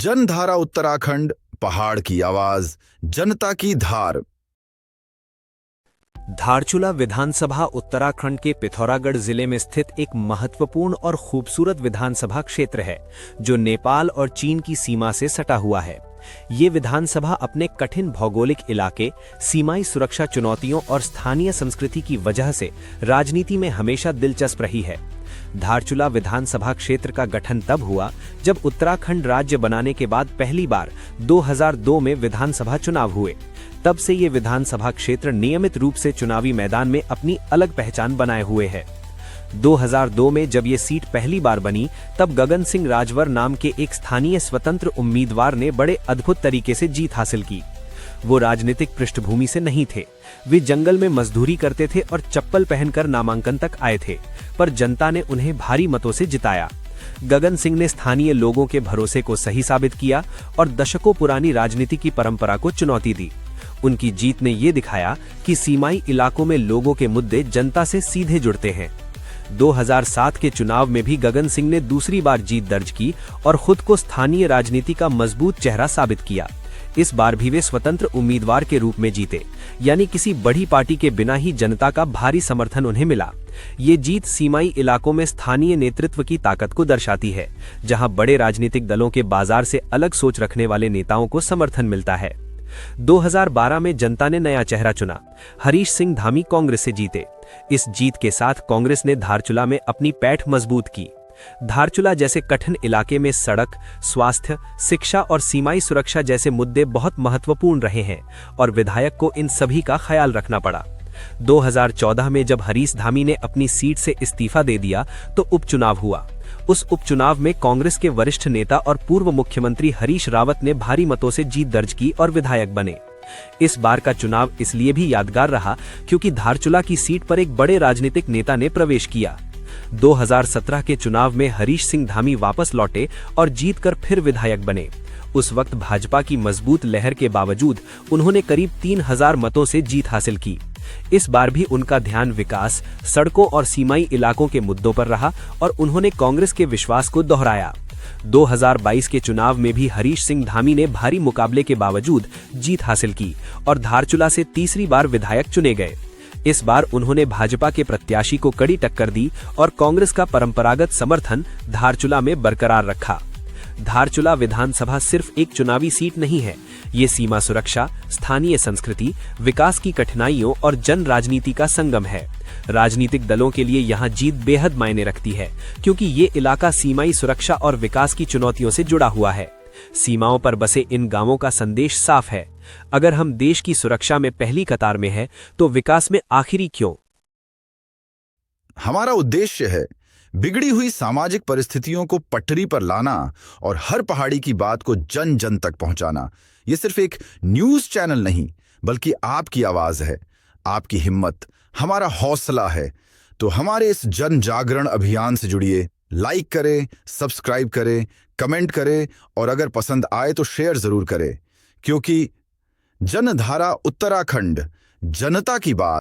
जनधारा उत्तराखंड, पहाड़ की आवाज, जनता की धार। धारचूला विधानसभा उत्तराखंड के पिथौरागढ़ जिले में स्थित एक महत्वपूर्ण और खूबसूरत विधानसभा क्षेत्र है, जो नेपाल और चीन की सीमा से सटा हुआ है। ये विधानसभा अपने कठिन भौगोलिक इलाके, सीमाई सुरक्षा चुनौतियों और स्थानीय संस्कृति की वजह से राजनीति में हमेशा दिलचस्प रही है। धारचूला विधानसभा क्षेत्र का गठन तब हुआ जब उत्तराखंड राज्य बनाने के बाद पहली बार 2002 में विधानसभा चुनाव हुए। तब से ये विधानसभा क्षेत्र नियमित रूप से चुनावी मैदान में अपनी अलग पहचान बनाए हुए है। 2002 में जब ये सीट पहली बार बनी, तब गगन सिंह राजवर नाम के एक स्थानीय स्वतंत्र उम्मीदवार ने बड़े अद्भुत तरीके से जीत हासिल की। वो राजनीतिक पृष्ठभूमि से नहीं थे, वे जंगल में मजदूरी करते थे और चप्पल पहनकर नामांकन तक आए थे, पर जनता ने उन्हें भारी मतों से जिताया। गगन सिंह ने स्थानीय लोगों के भरोसे को सही साबित किया और दशकों पुरानी राजनीति की परंपरा को चुनौती दी। उनकी जीत ने ये दिखाया कि सीमाई इलाकों में लोगों के मुद्दे जनता से सीधे जुड़ते हैं। 2007 के चुनाव में भी गगन सिंह ने दूसरी बार जीत दर्ज की और खुद को स्थानीय राजनीति का मजबूत चेहरा साबित किया। इस बार भी वे स्वतंत्र उम्मीदवार के रूप में जीते, यानी किसी बड़ी पार्टी के बिना ही जनता का भारी समर्थन उन्हें मिला। ये जीत सीमाई इलाकों में स्थानीय नेतृत्व की ताकत को दर्शाती है, जहां बड़े राजनीतिक दलों के बाजार से अलग सोच रखने वाले नेताओं को समर्थन मिलता है। 2012 में जनता ने नया चेहरा चुना। हरीश सिंह धामी कांग्रेस से जीते। इस जीत के साथ कांग्रेस ने धारचूला में अपनी पैठ मजबूत की। धारचूला जैसे कठिन इलाके में सड़क, स्वास्थ्य, शिक्षा और सीमाई सुरक्षा जैसे मुद्दे बहुत महत्वपूर्ण रहे हैं और विधायक को इन सभी का ख्याल रखना पड़ा। 2014 में जब हरीश धामी ने अपनी सीट से इस्तीफा दे दिया तो उपचुनाव हुआ। उस उपचुनाव में कांग्रेस के वरिष्ठ नेता और पूर्व मुख्यमंत्री हरीश रावत ने भारी मतों से जीत दर्ज की और विधायक बने। इस बार का चुनाव इसलिए भी यादगार रहा क्योंकि धारचूला की सीट पर एक बड़े राजनीतिक नेता ने प्रवेश किया। 2017 के चुनाव में हरीश सिंह धामी वापस लौटे और जीतकर फिर विधायक बने। उस वक्त भाजपा की मजबूत लहर के बावजूद उन्होंने करीब 3000 मतों से जीत हासिल की। इस बार भी उनका ध्यान विकास, सड़कों और सीमाई इलाकों के मुद्दों पर रहा और उन्होंने कांग्रेस के विश्वास को दोहराया। 2022 के चुनाव में भी हरीश सिंह धामी ने भारी मुकाबले के बावजूद जीत हासिल की और धारचूला से तीसरी बार विधायक चुने गए। इस बार उन्होंने भाजपा के प्रत्याशी को कड़ी टक्कर दी और कांग्रेस का परंपरागत समर्थन धारचूला में बरकरार रखा। धारचूला विधानसभा सिर्फ एक चुनावी सीट नहीं है, ये सीमा सुरक्षा, स्थानीय संस्कृति, विकास की कठिनाइयों और जन राजनीति का संगम है। राजनीतिक दलों के लिए यहाँ जीत बेहद मायने रखती है, क्योंकि ये इलाका सीमाई सुरक्षा और विकास की चुनौतियों से जुड़ा हुआ है। सीमाओं पर बसे इन गांवों का संदेश साफ है, अगर हम देश की सुरक्षा में पहली कतार में हैं, तो विकास में आखिरी क्यों? हमारा उद्देश्य है बिगड़ी हुई सामाजिक परिस्थितियों को पटरी पर लाना और हर पहाड़ी की बात को जन जन तक पहुंचाना। ये सिर्फ एक न्यूज चैनल नहीं, बल्कि आपकी आवाज है, आपकी हिम्मत हमारा हौसला है। तो हमारे इस जन जागरण अभियान से जुड़िए, लाइक करें, सब्सक्राइब करें, कमेंट करें और अगर पसंद आए तो शेयर जरूर करें, क्योंकि जनधारा उत्तराखंड, जनता की बात।